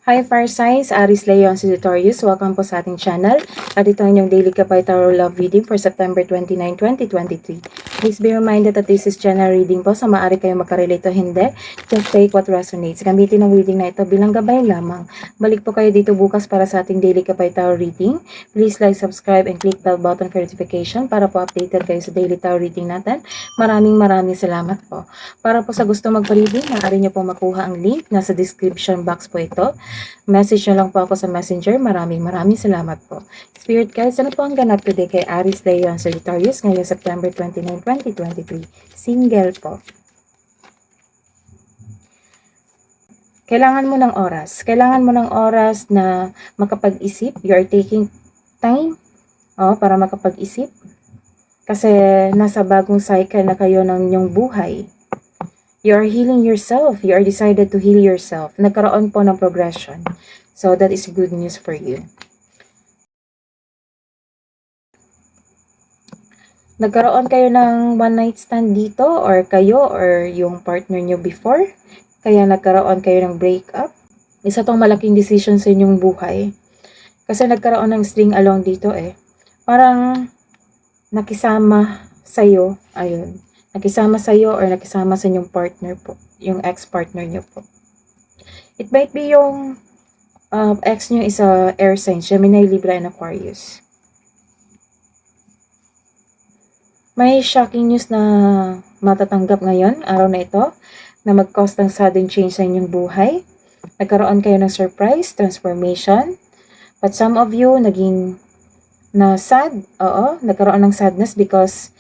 Hi Fire Signs, Aris Leon Siditorius. Welcome po sa ating channel. At ito ang inyong Daily Kapay Tarot Love Reading for September 29, 2023. Please be reminded that this is general reading po, so maaari kayong makarelate o hindi. Just take what resonates. Gamitin ang reading na ito bilang gabay lamang. Balik po kayo dito bukas para sa ating Daily Kapay Tarot Reading. Please like, subscribe, and click bell button for notification para po updated kayo sa Daily Tarot Reading natin. Maraming salamat po. Para po sa gusto magpa-reading, maaari nyo po makuha ang link. Nasa description box po ito. Message nyo lang po ako sa messenger. Maraming salamat po. Spirit guides, ano po ang ganap today kay Aris Leon Sagittarius ngayong September 29, 2023? Single po. Kailangan mo ng oras. Kailangan mo ng oras na makapag-isip. You are taking time para makapag-isip. Kasi nasa bagong cycle na kayo ng inyong buhay. You are healing yourself. You are decided to heal yourself. Nagkaroon po ng progression. So that is good news for you. Nagkaroon kayo ng one night stand dito or kayo or yung partner nyo before. Kaya nagkaroon kayo ng breakup. Isa tong malaking decision sa inyong buhay. Kasi nagkaroon ng string along dito Parang nakisama sa'yo. Ayun. Nakisama sa'yo or nakisama sa inyong partner po. Yung ex-partner nyo po. It might be yung ex nyo is a air sign, Gemini, Libra, and Aquarius. May shocking news na matatanggap ngayon, araw na ito, na mag-cause ng sudden change sa inyong buhay. Nagkaroon kayo ng surprise, transformation. But some of you, naging sad. Oo, nagkaroon ng sadness because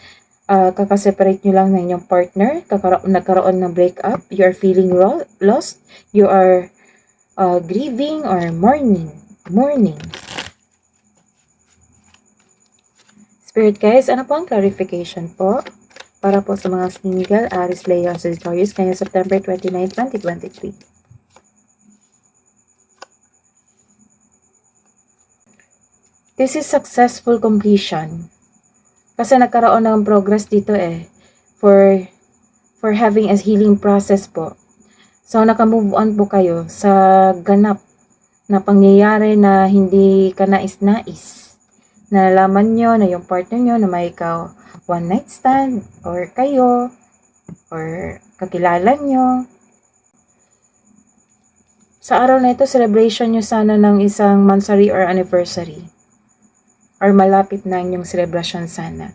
kakaseparate nyo lang ng inyong partner. Nagkaroon ng breakup. You are feeling lost. You are grieving or mourning. Spirit guys, ano po ang clarification po? Para po sa mga single, Aris, Leo, Sagittarius, ngayong September 29, 2023. This is successful completion. Kasi nagkaroon ng progress dito for having a healing process po. So, naka-move on po kayo sa ganap na pangyayari na hindi ka nais-nais. Nalalaman nyo na yung partner nyo na may one night stand or kayo or kakilala nyo. Sa araw na ito, celebration nyo sana ng isang monthsary or anniversary. Or malapit na yung celebration sana.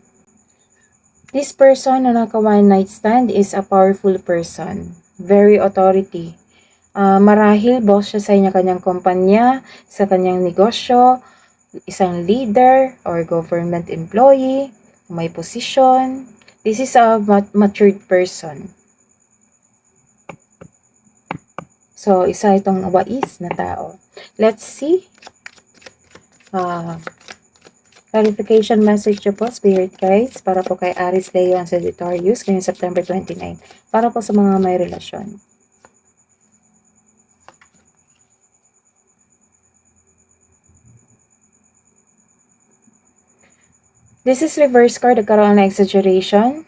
This person na naka-one night stand is a powerful person. Very authority. Marahil boss siya sa kanyang kumpanya, sa kanyang negosyo, isang leader or government employee, may position. This is a matured person. So, isa itong wais na tao. Let's see. Clarification message po, Spirit Guides, para po kay Aris, Leo, and Sagittarius ngayong September 29. Para po sa mga may relasyon. This is reverse card. Nagkaroon na exaggeration.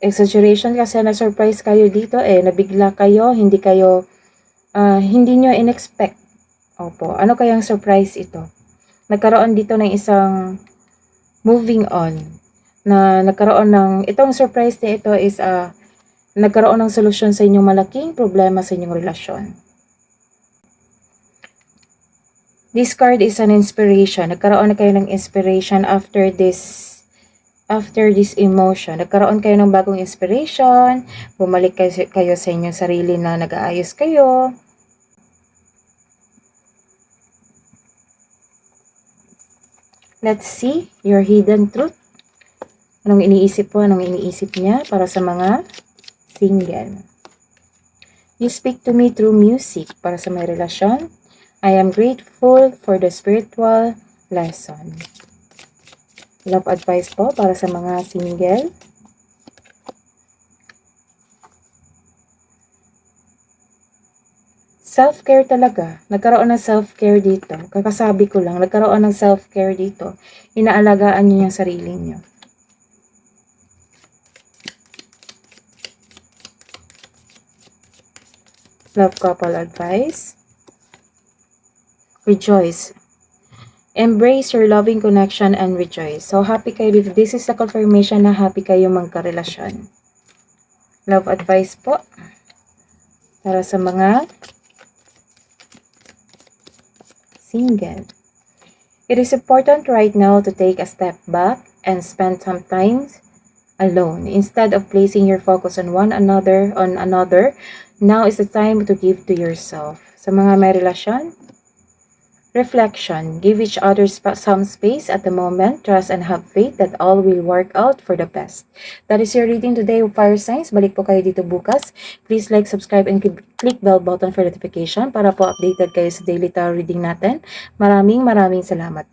Exaggeration kasi na-surprise kayo dito nabigla kayo, hindi nyo in-expect. Opo, ano kayang surprise ito? Nagkaroon dito ng isang moving on. Na nagkaroon ng, itong surprise na ito is nagkaroon ng solusyon sa inyong malaking problema sa inyong relasyon. This card is an inspiration. Nagkaroon na kayo ng inspiration after this emotion. Nagkaroon kayo ng bagong inspiration. Bumalik kayo sa inyong sarili na nag-aayos kayo. Let's see your hidden truth. Anong iniisip po? Anong iniisip niya para sa mga single? You speak to me through music para sa may relasyon. I am grateful for the spiritual lesson. Love advice po para sa mga single. Self-care talaga. Nagkaroon ng self-care dito. Kakasabi ko lang, nagkaroon ng self-care dito. Inaalagaan niyo yung sarili niyo. Love couple advice. rejoice. Embrace your loving connection and rejoice. So, happy kayo dito. This is the confirmation na happy kayo magkarelasyon. Love advice po para sa mga single. It is important right now to take a step back and spend some time alone. Instead of placing your focus on another, now is the time to give to yourself. Sa mga may relasyon, reflection. Give each other some space at the moment. Trust and have faith that all will work out for the best. That is your reading today of fire signs. Balik po kayo dito bukas. Please like, subscribe, and click bell button for notification para po updated kayo sa daily tarot reading natin. Maraming salamat po.